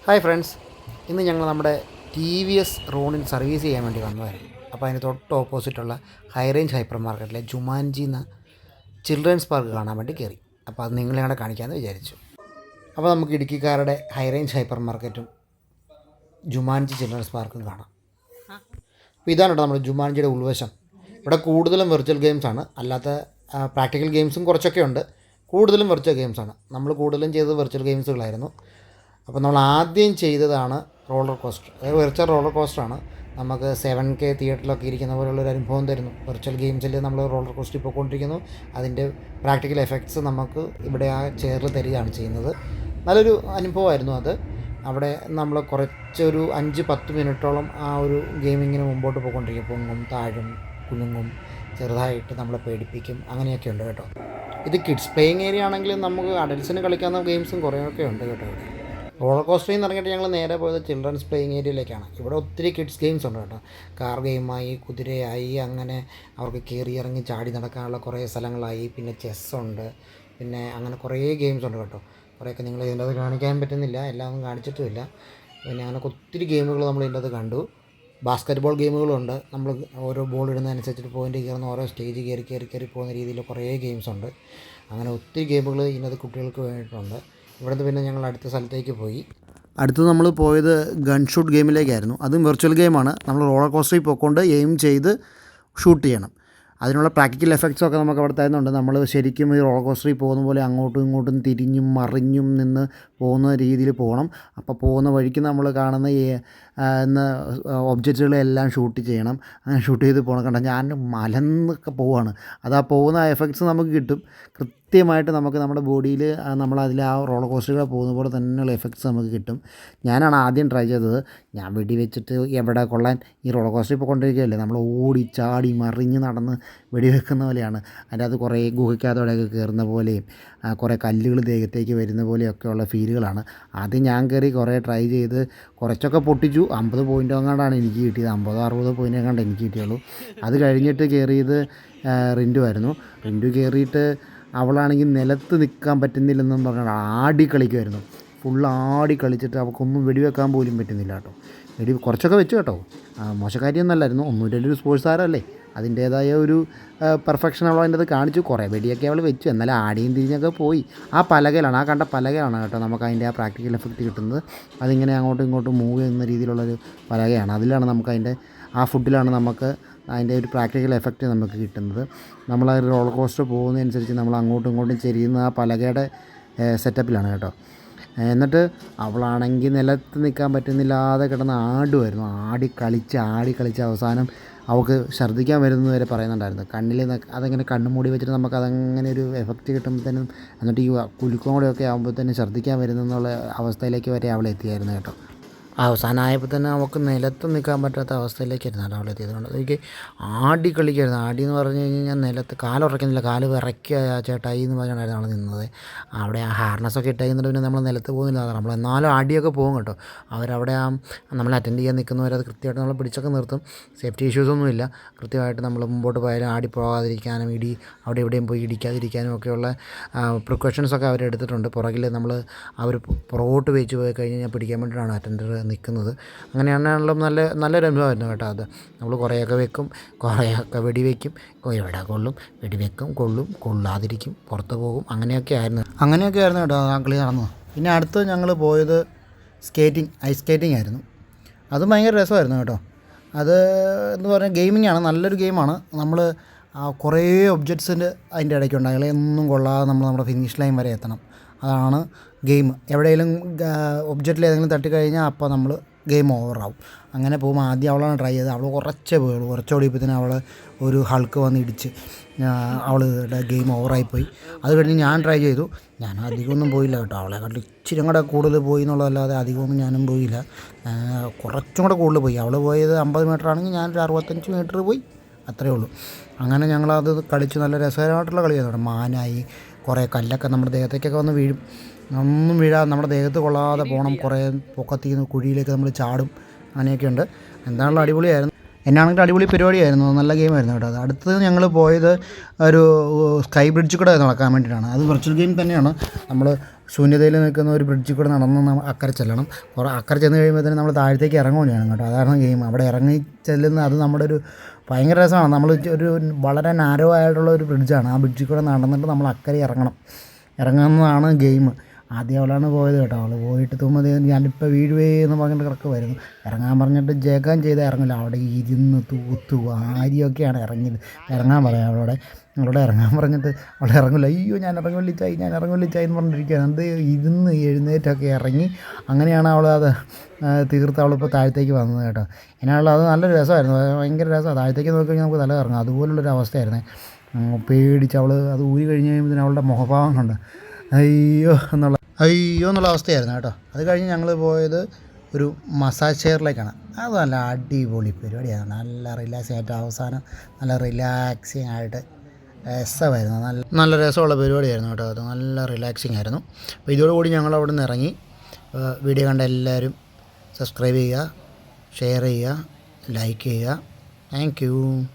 Hi friends, ഇന്ന് ഞങ്ങൾ നമ്മുടെ ടി വി എസ് റോണിൽ സർവീസ് ചെയ്യാൻ വേണ്ടി വന്നതായിരുന്നു. അപ്പോൾ അതിന് തൊട്ട് ഓപ്പോസിറ്റുള്ള ഹൈ റേഞ്ച് ഹൈപ്പർ മാർക്കറ്റിലെ ജുമാൻജി എന്ന ചിൽഡ്രൻസ് പാർക്ക് കാണാൻ വേണ്ടി കയറി. അപ്പോൾ അത് നിങ്ങളെ കൂടെ കാണിക്കാമെന്ന് വിചാരിച്ചു. അപ്പോൾ നമുക്ക് ഇടുക്കിക്കാരുടെ ഹൈ റേഞ്ച് ഹൈപ്പർ മാർക്കറ്റും ജുമാൻജി ചിൽഡ്രൻസ് പാർക്കും കാണാം. അപ്പോൾ ഇതാണ് കേട്ടോ നമ്മുടെ ജുമാൻജിയുടെ ഉൾവശം. ഇവിടെ കൂടുതലും വെർച്വൽ ഗെയിംസാണ്, അല്ലാത്ത പ്രാക്ടിക്കൽ ഗെയിംസും കുറച്ചൊക്കെ ഉണ്ട്. കൂടുതലും വെർച്വൽ ഗെയിംസാണ്. നമ്മൾ കൂടുതലും ചെയ്തത് വെർച്വൽ ഗെയിംസുകളായിരുന്നു. അപ്പോൾ നമ്മൾ ആദ്യം ചെയ്തതാണ് റോളർ കോസ്റ്റർ. വെർച്വൽ റോളർ കോസ്റ്ററാണ്. നമുക്ക് 7K തിയേറ്ററിലൊക്കെ ഇരിക്കുന്ന പോലുള്ളൊരു അനുഭവം തരുന്നു. വെർച്വൽ ഗെയിംസിൽ നമ്മൾ റോളർ കോസ്റ്ററിൽ പോയിക്കൊണ്ടിരിക്കുന്നു. അതിൻ്റെ പ്രാക്ടിക്കൽ എഫക്ട്സ് നമുക്ക് ഇവിടെ ആ ചെയറിൽ തരികയാണ് ചെയ്യുന്നത്. നല്ലൊരു അനുഭവമായിരുന്നു അത്. അവിടെ നമ്മൾ കുറച്ചൊരു 5-10 മിനിറ്റോളം ആ ഒരു ഗെയിമിങ്ങിന് മുമ്പോട്ട് പോയിക്കൊണ്ടിരിക്കും. പൊങ്ങും താഴും കുലുങ്ങും, ചെറുതായിട്ട് നമ്മളെ പേടിപ്പിക്കും, അങ്ങനെയൊക്കെ ഉണ്ട് കേട്ടോ. ഇത് കിഡ്സ് പ്ലേയിങ് ഏരിയ ആണെങ്കിലും നമുക്ക് അഡൽസിന് കളിക്കാവുന്ന ഗെയിംസും കുറേയൊക്കെ ഉണ്ട് കേട്ടോ. ഇവിടെ റോളർ കോസ്റ്ററിൽ നിന്ന് ഇറങ്ങിയിട്ട് ഞങ്ങൾ നേരെ പോയത് ചിൽഡ്രൻസ് പ്ലേയിങ് ഏരിയയിലേക്കാണ്. ഇവിടെ ഒത്തിരി കിഡ്സ് ഗെയിംസ് ഉണ്ട് കേട്ടോ. കാർ ഗെയിമായി, കുതിരയായി, അങ്ങനെ അവർക്ക് കയറി ഇറങ്ങി ചാടി നടക്കാനുള്ള കുറേ സ്ഥലങ്ങളായി. പിന്നെ ചെസ്സുണ്ട്, പിന്നെ അങ്ങനെ കുറേ ഗെയിംസ് ഉണ്ട് കേട്ടോ. കുറേയൊക്കെ നിങ്ങൾ ഇതിൻ്റെ അത് കാണിക്കാൻ പറ്റുന്നില്ല, എല്ലാം ഒന്നും കാണിച്ചിട്ടുമില്ല. പിന്നെ അങ്ങനെ ഒത്തിരി ഗെയിമുകൾ നമ്മൾ ഇതിൻ്റെ അത് കണ്ടു. ബാസ്ക്കറ്റ് ബോൾ ഗെയിമുകളുണ്ട്. നമ്മൾ ഓരോ ബോൾ ഇടുന്നതനുസരിച്ചിട്ട് പോയിൻ്റ് കയറുന്ന ഓരോ സ്റ്റേജ് കയറി പോകുന്ന രീതിയിൽ കുറേ ഗെയിംസ് ഉണ്ട്. അങ്ങനെ ഒത്തിരി ഗെയിമുകൾ ഇതിനകത്ത് കുട്ടികൾക്ക് വേണ്ടിയിട്ടുണ്ട്. ഇവിടുന്ന് പിന്നെ ഞങ്ങൾ അടുത്ത സ്ഥലത്തേക്ക് പോയി. അടുത്ത് നമ്മൾ പോയത് ഗൺ ഷൂട്ട് ഗെയിമിലേക്കായിരുന്നു. അതും വെർച്വൽ ഗെയിമാണ്. നമ്മൾ റോളർ കോസ്റ്ററിൽ പോയിക്കൊണ്ട് എയിം ചെയ്ത് ഷൂട്ട് ചെയ്യണം. അതിനുള്ള പ്രാക്ടിക്കൽ എഫക്ട്സൊക്കെ നമുക്ക് അവിടെ തരുന്നുണ്ട്. നമ്മൾ ശരിക്കും ഈ റോളർ കോസ്റ്ററിൽ പോകുന്ന പോലെ അങ്ങോട്ടും ഇങ്ങോട്ടും തിരിഞ്ഞും മറിഞ്ഞും നിന്ന് പോകുന്ന രീതിയിൽ പോകണം. അപ്പോൾ പോകുന്ന വഴിക്ക് നമ്മൾ കാണുന്ന ഒബ്ജക്റ്റുകളെല്ലാം ഷൂട്ട് ചെയ്യണം. അങ്ങനെ ഷൂട്ട് ചെയ്ത് പോകണം. കണ്ട ഞാൻ മലന്നൊക്കെ പോവുകയാണ്. അത് ആ പോകുന്ന എഫക്ട്സ് നമുക്ക് കിട്ടും. കൃത്യമായിട്ട് നമുക്ക് നമ്മുടെ ബോഡിയിൽ നമ്മളതിൽ ആ റോളർ കോസ്റ്ററുകൾ പോകുന്ന പോലെ തന്നെയുള്ള എഫക്ട്സ് നമുക്ക് കിട്ടും. ഞാനാണ് ആദ്യം ട്രൈ ചെയ്തത്. ഞാൻ വെടി വെച്ചിട്ട് എവിടെ കൊള്ളാൻ, ഈ റോളർ കോസ്റ്ററിൽ പോയിക്കൊണ്ടിരിക്കുകയല്ലേ, നമ്മൾ ഓടി ചാടി മറിഞ്ഞ് നടന്ന് വെടിവെക്കുന്ന പോലെയാണ്. അതിൻ്റെ അത് കുറേ ഗുഹയ്ക്കകത്തോടെയൊക്കെ കയറുന്ന പോലെയും കുറേ കല്ലുകൾ ദേഹത്തേക്ക് വരുന്ന പോലെയൊക്കെയുള്ള ഫീലുകളാണ്. അത് ഞാൻ കയറി കുറേ ട്രൈ ചെയ്ത് കുറച്ചൊക്കെ പൊട്ടിച്ചു. 50 പോയിൻ്റ് എങ്ങാണ്ടാണ് എനിക്ക് കിട്ടിയത്. 50-60 പോയിൻ്റ് എങ്ങാണ്ട് എനിക്ക് കിട്ടിയുള്ളൂ. അത് കഴിഞ്ഞിട്ട് കയറിയത് റിൻറ്റു ആയിരുന്നു. റിൻറ്റു കയറിയിട്ട് അവളാണെങ്കിൽ നിലത്ത് നിൽക്കാൻ പറ്റുന്നില്ലെന്നും പറഞ്ഞാൽ ആടി കളിക്കുമായിരുന്നു. ഫുൾ ആടി കളിച്ചിട്ട് അവൾക്കൊന്നും വെടിവെക്കാൻ പോലും പറ്റുന്നില്ല കേട്ടോ. കുറച്ചൊക്കെ വെച്ചു കേട്ടോ. മോശക്കാരിയൊന്നുമല്ലായിരുന്നു. 1-2 സ്പോർട്സ് താരമല്ലേ, അതിൻ്റേതായ ഒരു പെർഫെക്ഷൻ അവൾ അതിൻ്റെ അത് കാണിച്ചു. കുറേ വെടിയൊക്കെ അവൾ വെച്ചു, എന്നാലും ആടിയും തിരിഞ്ഞൊക്കെ പോയി. ആ പലകയിലാണ്, ആ കണ്ട പലകയാണ് കേട്ടോ നമുക്ക് അതിൻ്റെ ആ പ്രാക്ടിക്കൽ എഫക്റ്റ് കിട്ടുന്നത്. അതിങ്ങനെ അങ്ങോട്ടും ഇങ്ങോട്ടും മൂവ് ചെയ്യുന്ന രീതിയിലുള്ളൊരു പലകയാണ്. അതിലാണ് നമുക്ക് അതിൻ്റെ ആ ഫുഡിലാണ് നമുക്ക് അതിൻ്റെ ഒരു പ്രാക്ടിക്കൽ എഫക്റ്റ് നമുക്ക് കിട്ടുന്നത്. നമ്മൾ ആ റോളർ കോസ്റ്റർ പോകുന്നതനുസരിച്ച് നമ്മൾ അങ്ങോട്ടും ഇങ്ങോട്ടും ചെരിയുന്ന ആ പലകയുടെ സെറ്റപ്പിലാണ് കേട്ടോ. എന്നിട്ട് അവളാണെങ്കിൽ നിലത്ത് നിൽക്കാൻ പറ്റുന്നില്ലാതെ കിടന്ന് ആടുമായിരുന്നു. ആടി കളിച്ച് അവസാനം അവൾക്ക് ഛർദ്ദിക്കാൻ വരുന്നത് വരെ പറയുന്നുണ്ടായിരുന്നു. കണ്ണിൽ അതങ്ങനെ കണ്ണ് മൂടി വെച്ചിട്ട് നമുക്കതങ്ങനെ ഒരു എഫക്റ്റ് കിട്ടുമ്പോഴത്തേനും, എന്നിട്ട് ഈ കുലുക്കും കൂടെയൊക്കെ ആകുമ്പോഴത്തേനും ഛർദ്ദിക്കാൻ വരുന്നെന്നുള്ള അവസ്ഥയിലേക്ക് വരെ അവൾ എത്തിയായിരുന്നു കേട്ടോ. അവസാനമായപ്പോൾ തന്നെ അവൾക്ക് നിലത്ത് നിൽക്കാൻ പറ്റാത്ത അവസ്ഥയിലേക്കായിരുന്നു അവിടെ അവളെത്തിയത്. കൊണ്ട് എനിക്ക് ആടി കളിക്കായിരുന്നു. ആടി എന്ന് പറഞ്ഞു കഴിഞ്ഞാൽ നിലത്ത് കാലുറയ്ക്കുന്നില്ല, കാല് വിറയ്ക്കുക ചേട്ടായി എന്ന് പറഞ്ഞായിരുന്നു അവൾ നിന്നത്. അവിടെ ആ ഹാർനസ്സൊക്കെ ഇട്ടായിരുന്നിട്ട് പിന്നെ നമ്മൾ നിലത്ത് പോകുന്നില്ല. നമ്മൾ എന്നാലും ആടിയൊക്കെ പോകും കേട്ടോ. അവരവിടെ നമ്മൾ അറ്റൻഡ് ചെയ്യാൻ നിൽക്കുന്നവർ അത് കൃത്യമായിട്ട് നമ്മൾ പിടിച്ചൊക്കെ നിർത്തും. സേഫ്റ്റി ഇഷ്യൂസൊന്നുമില്ല. കൃത്യമായിട്ട് നമ്മൾ മുമ്പോട്ട് പോയാലും ആടി പോകാതിരിക്കാനും അവിടെ എവിടെയും പോയി ഇടിക്കാതിരിക്കാനും ഒക്കെയുള്ള പ്രിക്കോഷൻസൊക്കെ അവരെടുത്തിട്ടുണ്ട്. പുറകിൽ നമ്മൾ അവർ പുറകോട്ട് വെച്ച് പോയി കഴിഞ്ഞാൽ പിടിക്കാൻ വേണ്ടിയിട്ടാണ് അറ്റൻഡർ നിൽക്കുന്നത്. അങ്ങനെയാണല്ലോ നല്ലൊരു അനുഭവമായിരുന്നു കേട്ടോ. അത് നമ്മൾ കുറേയൊക്കെ വെക്കും, കുറേയൊക്കെ വെടിവെക്കും, എവിടെ കൊള്ളും, വെടിവെക്കും, കൊള്ളാതിരിക്കും, പുറത്ത് പോകും, അങ്ങനെയൊക്കെ ആയിരുന്നു കേട്ടോ ആ കളി നടന്നത്. പിന്നെ അടുത്ത് ഞങ്ങൾ പോയത് ഐസ് സ്കേറ്റിംഗ് ആയിരുന്നു. അതും ഭയങ്കര രസമായിരുന്നു കേട്ടോ. അത് എന്ന് പറഞ്ഞാൽ ഗെയിമിങ്ങാണ്, നല്ലൊരു ഗെയിമാണ്. നമ്മൾ കുറേ ഒബ്ജക്ട്സിൻ്റെ അതിൻ്റെ ഇടയ്ക്കുണ്ട്. അയാളെയൊന്നും കൊള്ളാതെ നമ്മൾ നമ്മുടെ ഫിനിഷ് ലൈൻ വരെ എത്തണം. അതാണ് ഗെയിം. എവിടെയെങ്കിലും ഒബ്ജക്റ്റിൽ ഏതെങ്കിലും തട്ടിക്കഴിഞ്ഞാൽ അപ്പോൾ നമ്മൾ ഗെയിം ഓവറാവും. അങ്ങനെ പോകുമ്പോൾ ആദ്യം അവളാണ് ട്രൈ ചെയ്തത്. അവൾ കുറച്ചോടിയപ്പോഴത്തേനും അവൾ ഒരു ഹൾക്ക് വന്ന് ഇടിച്ച് അവളുടെ ഗെയിം ഓവറായിപ്പോയി. അത് കഴിഞ്ഞ് ഞാൻ ട്രൈ ചെയ്തു. ഞാൻ അധികമൊന്നും പോയില്ല കേട്ടോ. അവളെക്കാട്ടിൽ ഇച്ചിരി കൂടെ കൂടുതൽ പോയി എന്നുള്ളതല്ലാതെ അധികമൊന്നും ഞാനും പോയില്ല. കുറച്ചും കൂടെ കൂടുതൽ പോയി. അവൾ പോയത് 50 മീറ്റർ ആണെങ്കിൽ ഞാനൊരു 65 മീറ്റർ പോയി, അത്രയേ ഉള്ളൂ. അങ്ങനെ ഞങ്ങളത് കളിച്ച് നല്ല രസകരമായിട്ടുള്ള കളിയായിരുന്നു. മാനായി, കുറേ കല്ലൊക്കെ നമ്മുടെ ദേഹത്തേക്കൊക്കെ വന്ന് വീഴും. ഒന്നും വീഴാതെ നമ്മുടെ ദേഹത്ത് കൊള്ളാതെ പോകണം. കുറേ പൊക്കത്തിൽ നിന്ന് കുഴിയിലേക്ക് നമ്മൾ ചാടും. അങ്ങനെയൊക്കെ ഉണ്ട്. എന്താണല്ലോ അടിപൊളിയായിരുന്നു. എന്നാണെങ്കിലും അടിപൊളി പരിപാടിയായിരുന്നു. നല്ല ഗെയിമായിരുന്നു കേട്ടോ. അത് അടുത്തത് ഞങ്ങൾ പോയത് ഒരു സ്കൈ ബ്രിഡ്ജ് കൂടെ നടക്കാൻ വേണ്ടിയിട്ടാണ്. അത് വെർച്വൽ ഗെയിം തന്നെയാണ്. നമ്മൾ ശൂന്യതയിൽ നിൽക്കുന്ന ഒരു ബ്രിഡ്ജിൽ കൂടെ നടന്ന് അക്കരെ ചെല്ലണം. അക്കരെ ചെന്ന് കഴിയുമ്പോഴത്തേനും നമ്മൾ താഴത്തേക്ക് ഇറങ്ങുകയും ചെയ്യണം കേട്ടോ. അതാണ് ഗെയിം. അവിടെ ഇറങ്ങി ചെല്ലുന്ന അത് നമ്മുടെ ഒരു ഭയങ്കര രസമാണ്. നമ്മൾ ഒരു വളരെ നാരോ ആയിട്ടുള്ള ഒരു ബ്രിഡ്ജാണ്. ആ ബ്രിഡ്ജിൽ കൂടെ നടന്നിട്ട് നമ്മൾ അക്കരെ ഇറങ്ങുന്നതാണ് ഗെയിം. ആദ്യം അവളാണ് പോയത് കേട്ടോ. അവൾ പോയിട്ട് തുമ്മത് ഞാനിപ്പോൾ വീഴുവേ എന്ന് പറഞ്ഞിട്ട് കിടക്കുമായിരുന്നു. ഇറങ്ങാൻ പറഞ്ഞിട്ട് ജഗം ചെയ്താൽ ഇറങ്ങില്ല. അവിടെ ഇരുന്ന് തൂത്തു വാരിയൊക്കെയാണ് ഇറങ്ങാൻ പറയാം അവളോട് ഇറങ്ങാൻ പറഞ്ഞിട്ട് അവൾ ഇറങ്ങില്ല. അയ്യോ ഞാൻ ഇറങ്ങിച്ചായി എന്ന് പറഞ്ഞിരിക്കുകയാണ്. അത് ഇരുന്ന് എഴുന്നേറ്റൊക്കെ ഇറങ്ങി. അങ്ങനെയാണ് അവൾ അത് തീർത്ത് അവളിപ്പോൾ താഴത്തേക്ക് വന്നത് കേട്ടോ. അതിനുള്ള അത് നല്ലൊരു രസമായിരുന്നു. ഭയങ്കര രസമാണ്. താഴത്തേക്ക് നോക്കി കഴിഞ്ഞാൽ നമുക്ക് തല ഇറങ്ങും. അതുപോലുള്ളൊരു അവസ്ഥയായിരുന്നേ. പേടിച്ച് അവൾ അത് ഊരി കഴിഞ്ഞ് കഴിയുമ്പോൾ അവളുടെ മുഖഭാവം കണ്ട് അയ്യോ എന്നുള്ള അവസ്ഥയായിരുന്നു കേട്ടോ. അത് കഴിഞ്ഞ് ഞങ്ങൾ പോയത് ഒരു മസാജ് ചെയറിലേക്കാണ്. അത് നല്ല അടിപൊളി പരിപാടിയാണ്. നല്ല റിലാക്സിങ് ആയിട്ട് അവസാനം നല്ല റിലാക്സിങ് ആയിട്ട് രസമായിരുന്നു. നല്ല രസമുള്ള പരിപാടിയായിരുന്നു കേട്ടോ. അത് നല്ല റിലാക്സിങ് ആയിരുന്നു. അപ്പോൾ ഇതോടുകൂടി ഞങ്ങൾ അവിടെ നിന്ന് ഇറങ്ങി. വീഡിയോ കണ്ട എല്ലാവരും സബ്സ്ക്രൈബ് ചെയ്യുക, ഷെയർ ചെയ്യുക, ലൈക്ക് ചെയ്യുക. Thank you.